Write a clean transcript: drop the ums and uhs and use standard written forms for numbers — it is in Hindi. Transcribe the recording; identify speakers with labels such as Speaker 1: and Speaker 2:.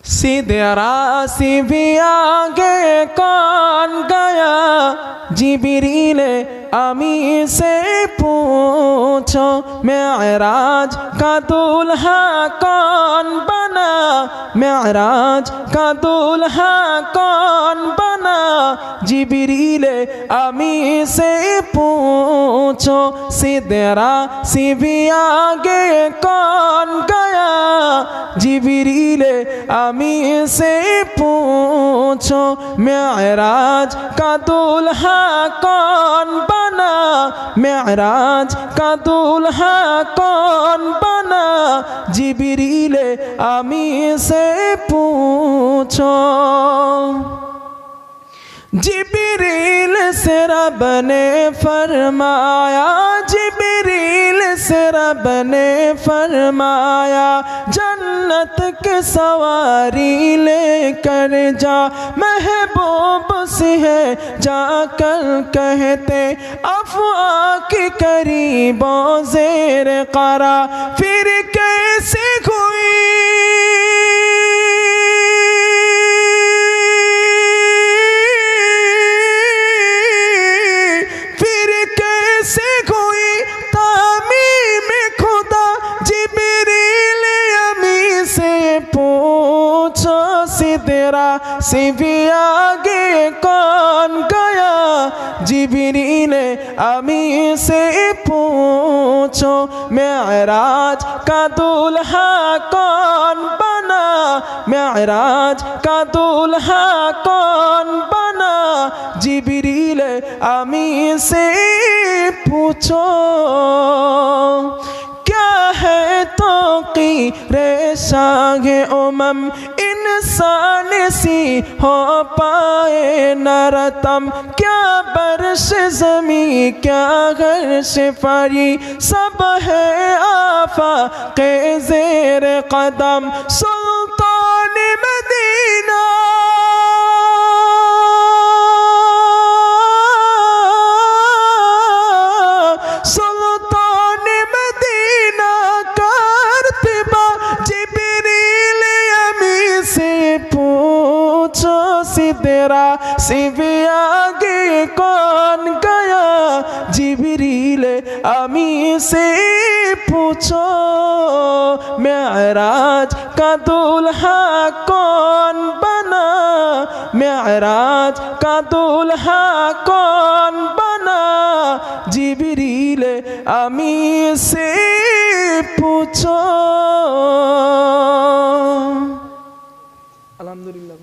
Speaker 1: सिदरा से भी आगे कौन गया, जिब्रील अमी से पूछो। मेराज का दूल्हा कौन बना, मेराज का दूल्हा कौन बना, जिब्रील अमी से पूछो। सिदरा से भी आगे कौन गया, जिब्रील अमी से पूछो। मेराज का दूल्हा कौन बना, मेराज का दूल्हा कौन बना, जिब्रील अमी से पूछो। जिब्रील से रब ने फरमाया, जिब्रील से रब ने फरमाया, जन्नत की सवारी लेकर जा, महबूब से है जाकर कहते, अफ़वाह के करीबों ज़ेर क़रा, फिर कैसे हुई सिदरा से भी आगे कौन गया, जिब्रील अमी से पूछो। मेराज का दूल्हा कौन बना, मेराज का दूल्हा कौन बना, जिब्रील अमी से पूछो। क्या है तो की रेशागे उमम, इंसान सी हो पाए नरतम। क्या बर्श ज़मी क्या गर्श फरी, सब है आफा के ज़ेर कदम। सुल्तान मदीना सिदरा से भी आगे कौन गया, जिब्रील अमी से पूछो। मेराज का दूल्हा कौन बना, मेराज का दूल्हा कौन बना, जिब्रील अमी से पूछो। अल्हम्दुलिल्लाह।